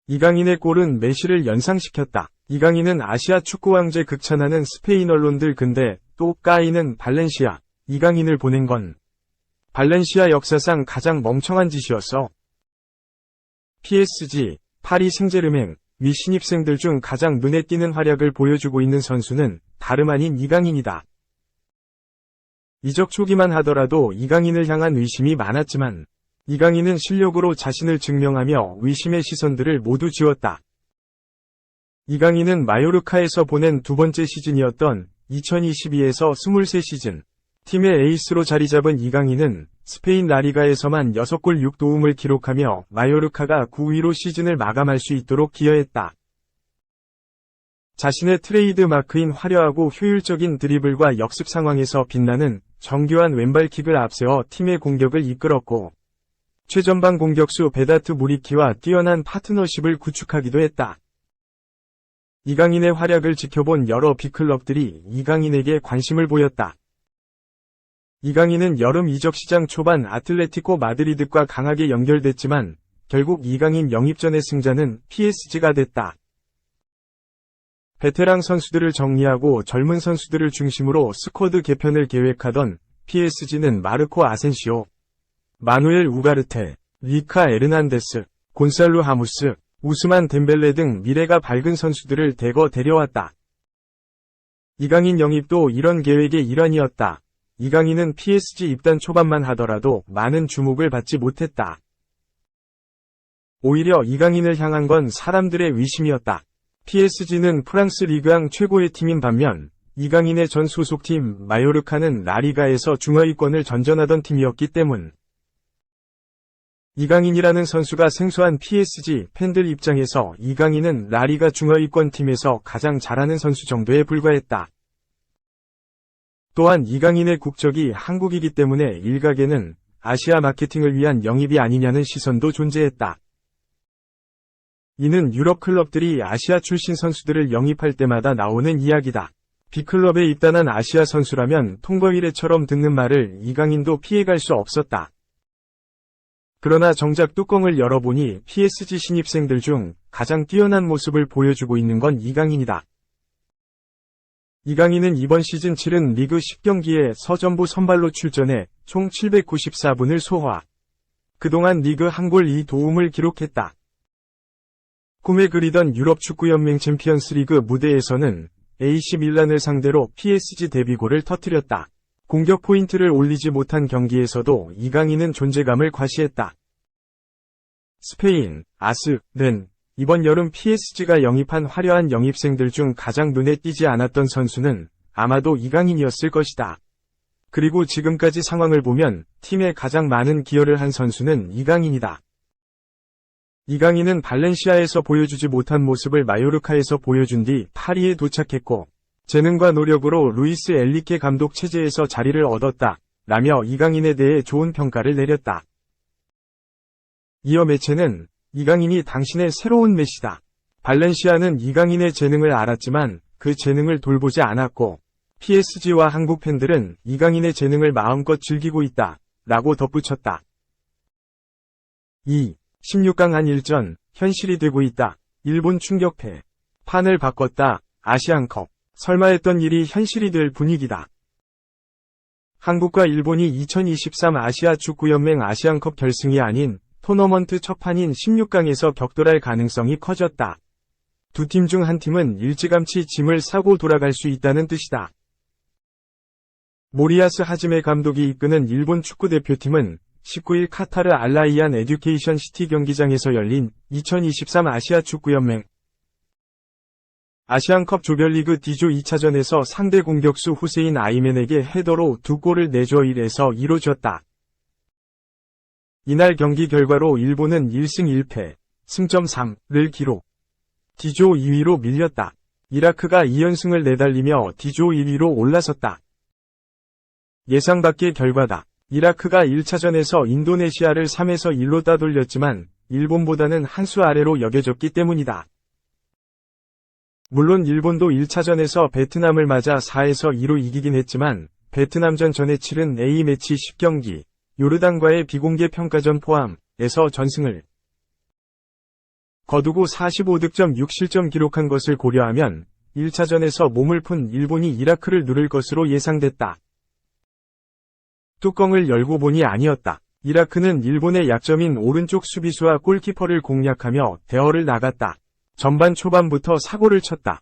이강인의 골은 메시를 연상시켰다. 이강인은 아시아 축구 왕제 극찬하는 스페인 언론들 근데 또 까이는 발렌시아. 이강인을 보낸 건 발렌시아 역사상 가장 멍청한 짓이었어. PSG, 파리 생제르맹, 미 신입생들 중 가장 눈에 띄는 활약을 보여주고 있는 선수는 다름 아닌 이강인이다. 이적 초기만 하더라도 이강인을 향한 의심이 많았지만 이강인은 실력으로 자신을 증명하며 의심의 시선들을 모두 지웠다. 이강인은 마요르카에서 보낸 두 번째 시즌이었던 2022에서 23 시즌 팀의 에이스로 자리 잡은 이강인은 스페인 라리가에서만 6골 6도움을 기록하며 마요르카가 9위로 시즌을 마감할 수 있도록 기여했다. 자신의 트레이드 마크인 화려하고 효율적인 드리블과 역습 상황에서 빛나는 정교한 왼발킥을 앞세워 팀의 공격을 이끌었고 최전방 공격수 베다트 무리키와 뛰어난 파트너십을 구축하기도 했다. 이강인의 활약을 지켜본 여러 빅클럽들이 이강인에게 관심을 보였다. 이강인은 여름 이적 시장 초반 아틀레티코 마드리드과 강하게 연결됐지만 결국 이강인 영입전의 승자는 PSG가 됐다. 베테랑 선수들을 정리하고 젊은 선수들을 중심으로 스쿼드 개편을 계획하던 PSG는 마르코 아센시오, 마누엘 우가르테, 리카 에르난데스, 곤살로 하무스, 우스만 덴벨레 등 미래가 밝은 선수들을 대거 데려왔다. 이강인 영입도 이런 계획의 일환이었다. 이강인은 PSG 입단 초반만 하더라도 많은 주목을 받지 못했다. 오히려 이강인을 향한 건 사람들의 의심이었다. PSG는 프랑스 리그앙 최고의 팀인 반면 이강인의 전 소속팀 마요르카는 라리가에서 중하위권을 전전하던 팀이었기 때문. 이강인이라는 선수가 생소한 PSG 팬들 입장에서 이강인은 라리가 중하위권 팀에서 가장 잘하는 선수 정도에 불과했다. 또한 이강인의 국적이 한국이기 때문에 일각에는 아시아 마케팅을 위한 영입이 아니냐는 시선도 존재했다. 이는 유럽 클럽들이 아시아 출신 선수들을 영입할 때마다 나오는 이야기다. B클럽에 입단한 아시아 선수라면 통과위례처럼 듣는 말을 이강인도 피해갈 수 없었다. 그러나 정작 뚜껑을 열어보니 PSG 신입생들 중 가장 뛰어난 모습을 보여주고 있는 건 이강인이다. 이강인은 이번 시즌 치른 리그 10경기에 서전부 선발로 출전해 총 794분을 소화. 그동안 리그 1골 2도움을 기록했다. 꿈에 그리던 유럽 축구연맹 챔피언스 리그 무대에서는 AC 밀란을 상대로 PSG 데뷔골을 터뜨렸다. 공격 포인트를 올리지 못한 경기에서도 이강인은 존재감을 과시했다. 스페인, 아스는 이번 여름 PSG가 영입한 화려한 영입생들 중 가장 눈에 띄지 않았던 선수는 아마도 이강인이었을 것이다. 그리고 지금까지 상황을 보면 팀에 가장 많은 기여를 한 선수는 이강인이다. 이강인은 발렌시아에서 보여주지 못한 모습을 마요르카에서 보여준 뒤 파리에 도착했고 재능과 노력으로 루이스 엘리케 감독 체제에서 자리를 얻었다. 라며 이강인에 대해 좋은 평가를 내렸다. 이어 매체는 이강인이 당신의 새로운 메시다. 발렌시아는 이강인의 재능을 알았지만 그 재능을 돌보지 않았고 PSG와 한국 팬들은 이강인의 재능을 마음껏 즐기고 있다. 라고 덧붙였다. 2. 16강 한일전, 현실이 되고 있다. 일본 충격패. 판을 바꿨다. 아시안컵. 설마 했던 일이 현실이 될 분위기다. 한국과 일본이 2023 아시아 축구연맹 아시안컵 결승이 아닌 토너먼트 첫판인 16강에서 격돌할 가능성이 커졌다. 두 팀 중 한 팀은 일찌감치 짐을 싸고 돌아갈 수 있다는 뜻이다. 모리야스 하지메 감독이 이끄는 일본 축구대표팀은 19일 카타르 알라이안 에듀케이션 시티 경기장에서 열린 2023 아시아 축구연맹 아시안컵 조별리그 D조 2차전에서 상대 공격수 후세인 아이멘에게 헤더로 2골을 내줘 1에서 2로 졌다. 이날 경기 결과로 일본은 1승 1패, 승점 3를 기록. D조 2위로 밀렸다. 이라크가 2연승을 내달리며 D조 1위로 올라섰다. 예상 밖의 결과다. 이라크가 1차전에서 인도네시아를 3에서 1로 따돌렸지만 일본보다는 한 수 아래로 여겨졌기 때문이다. 물론 일본도 1차전에서 베트남을 맞아 4에서 2로 이기긴 했지만 베트남전 전에 치른 A매치 10경기, 요르단과의 비공개 평가전 포함해서 전승을 거두고 45득점 6실점 기록한 것을 고려하면 1차전에서 몸을 푼 일본이 이라크를 누를 것으로 예상됐다. 뚜껑을 열고 보니 아니었다. 이라크는 일본의 약점인 오른쪽 수비수와 골키퍼를 공략하며 대어를 나갔다. 전반 초반부터 사고를 쳤다.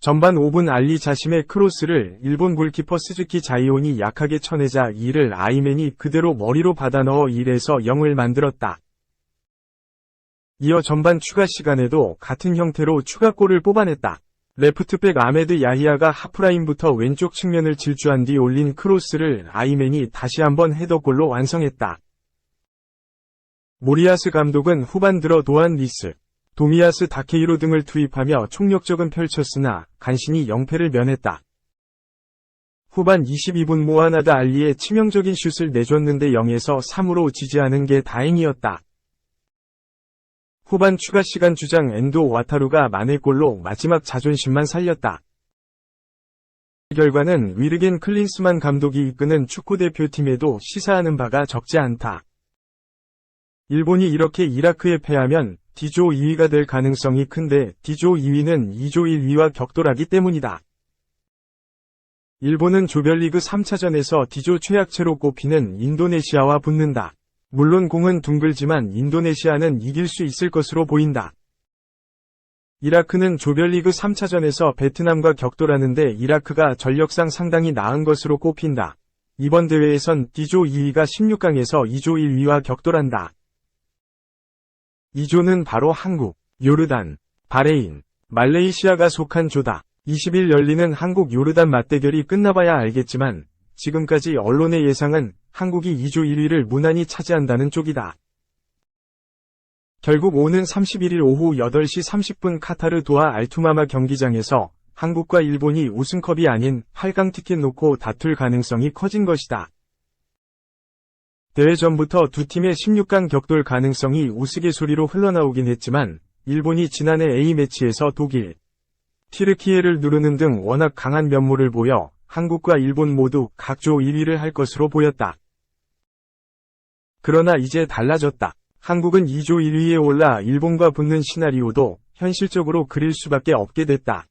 전반 5분 알리 자심의 크로스를 일본 골키퍼 스즈키 자이온이 약하게 쳐내자 이를 아이맨이 그대로 머리로 받아 넣어 1에서 0을 만들었다. 이어 전반 추가 시간에도 같은 형태로 추가골을 뽑아냈다. 레프트백 아메드 야히야가 하프라인부터 왼쪽 측면을 질주한 뒤 올린 크로스를 아이맨이 다시 한번 헤더골로 완성했다. 모리아스 감독은 후반 들어 도안 리스, 도미야스 다케이로 등을 투입하며 총력적은 펼쳤으나 간신히 0패를 면했다. 후반 22분 모하나드 알리의 치명적인 슛을 내줬는데 0에서 3으로 지지하는 게 다행이었다. 후반 추가 시간 주장 엔도 와타루가 만회골로 마지막 자존심만 살렸다. 결과는 위르겐 클린스만 감독이 이끄는 축구대표팀에도 시사하는 바가 적지 않다. 일본이 이렇게 이라크에 패하면 D조 2위가 될 가능성이 큰데 D조 2위는 2조 1위와 격돌하기 때문이다. 일본은 조별리그 3차전에서 D조 최약체로 꼽히는 인도네시아와 붙는다. 물론 공은 둥글지만 인도네시아는 이길 수 있을 것으로 보인다. 이라크는 조별리그 3차전에서 베트남과 격돌하는데 이라크가 전력상 상당히 나은 것으로 꼽힌다. 이번 대회에선 D조 2위가 16강에서 2조 1위와 격돌한다. 2조는 바로 한국, 요르단, 바레인, 말레이시아가 속한 조다. 20일 열리는 한국 요르단 맞대결이 끝나봐야 알겠지만 지금까지 언론의 예상은 한국이 2조 1위를 무난히 차지한다는 쪽이다. 결국 오는 31일 오후 8시 30분 카타르 도하 알투마마 경기장에서 한국과 일본이 우승컵이 아닌 8강 티켓 놓고 다툴 가능성이 커진 것이다. 대회 전부터 두 팀의 16강 격돌 가능성이 우스갯소리로 흘러나오긴 했지만 일본이 지난해 A매치에서 독일, 튀르키예를 누르는 등 워낙 강한 면모를 보여 한국과 일본 모두 각조 1위를 할 것으로 보였다. 그러나 이제 달라졌다. 한국은 2조 1위에 올라 일본과 붙는 시나리오도 현실적으로 그릴 수밖에 없게 됐다.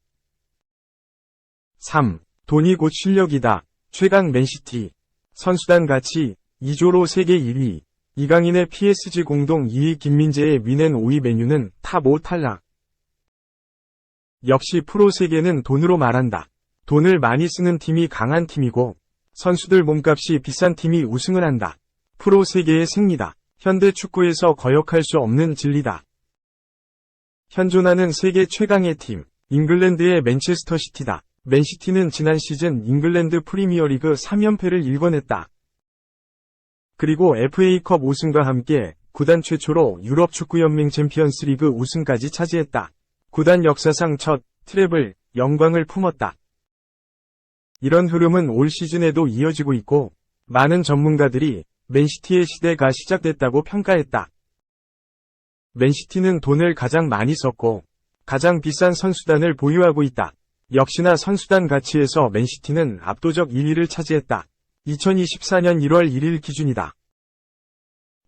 3. 돈이 곧 실력이다. 최강 맨시티. 선수단 가치 2조로 세계 1위. 이강인의 PSG 공동 2위 김민재의 미넨 5위 메뉴는 탑 5 탈락. 역시 프로 세계는 돈으로 말한다. 돈을 많이 쓰는 팀이 강한 팀이고 선수들 몸값이 비싼 팀이 우승을 한다. 프로 세계의 생리다. 현대 축구에서 거역할 수 없는 진리다. 현존하는 세계 최강의 팀, 잉글랜드의 맨체스터 시티다. 맨시티는 지난 시즌 잉글랜드 프리미어리그 3연패를 일궈냈다. 그리고 FA컵 우승과 함께 구단 최초로 유럽 축구연맹 챔피언스리그 우승까지 차지했다. 구단 역사상 첫 트래블 영광을 품었다. 이런 흐름은 올 시즌에도 이어지고 있고 많은 전문가들이 맨시티의 시대가 시작됐다고 평가했다. 맨시티는 돈을 가장 많이 썼고 가장 비싼 선수단을 보유하고 있다. 역시나 선수단 가치에서 맨시티는 압도적 1위를 차지했다. 2024년 1월 1일 기준이다.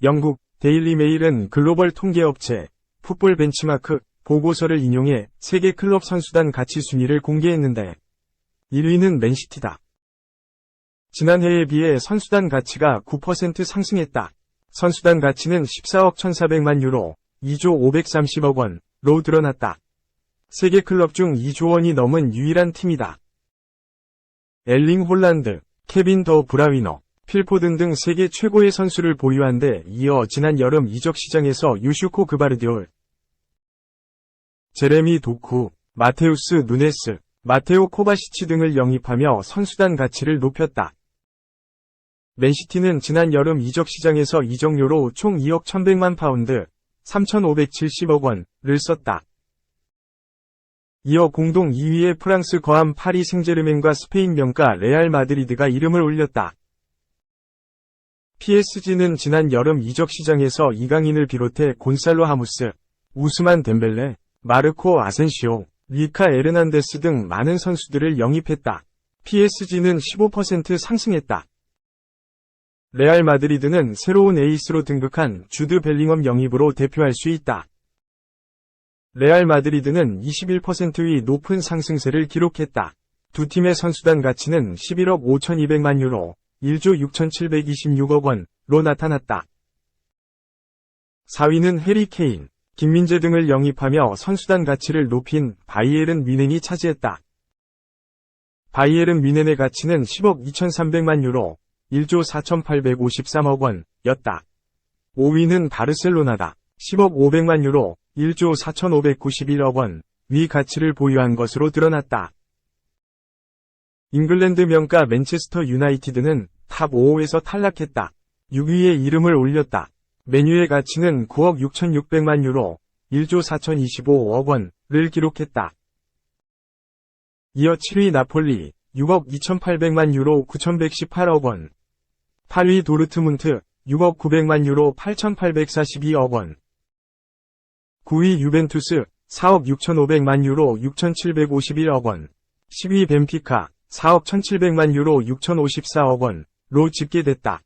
영국 데일리 메일은 글로벌 통계업체 풋볼 벤치마크 보고서를 인용해 세계 클럽 선수단 가치 순위를 공개했는데 1위는 맨시티다. 지난해에 비해 선수단 가치가 9% 상승했다. 선수단 가치는 14억 1,400만 유로, 2조 530억 원로 드러났다. 세계 클럽 중 2조 원이 넘은 유일한 팀이다. 엘링 홀란드, 케빈 더 브라위너, 필포든 등 세계 최고의 선수를 보유한 데 이어 지난 여름 이적 시장에서 유슈코 그바르디올, 제레미 도쿠, 마테우스 누네스, 마테오 코바시치 등을 영입하며 선수단 가치를 높였다. 맨시티는 지난 여름 이적 시장에서 이적료로 총 2억 1,100만 파운드, 3,570억 원을 썼다. 이어 공동 2위의 프랑스 거함 파리 생제르맹과 스페인 명가 레알 마드리드가 이름을 올렸다. PSG는 지난 여름 이적 시장에서 이강인을 비롯해 곤살로 하무스, 우스만 덴벨레, 마르코 아센시오, 리카 에르난데스 등 많은 선수들을 영입했다. PSG는 15% 상승했다. 레알 마드리드는 새로운 에이스로 등극한 주드 벨링엄 영입으로 대표할 수 있다. 레알 마드리드는 21%의 높은 상승세를 기록했다. 두 팀의 선수단 가치는 11억 5,200만 유로, 1조 6,726억 원로 나타났다. 4위는 해리 케인, 김민재 등을 영입하며 선수단 가치를 높인 바이에른 뮌헨이 차지했다. 바이에른 뮌헨의 가치는 10억 2,300만 유로, 1조 4,853억 원이었다. 5위는 바르셀로나다. 10억 500만 유로, 1조 4,591억 원의 가치를 보유한 것으로 드러났다. 잉글랜드 명가 맨체스터 유나이티드는 탑 5에서 탈락했다. 6위에 이름을 올렸다. 맨유의 가치는 9억 6,600만 유로, 1조 4,025억 원을 기록했다. 이어 7위 나폴리, 6억 2,800만 유로 9,118억 원. 8위 도르트문트, 6억 900만 유로 8,842억 원. 9위 유벤투스, 4억 6,500만 유로 6,751억 원. 10위 벤피카, 4억 1,700만 유로 6,054억 원로 집계됐다.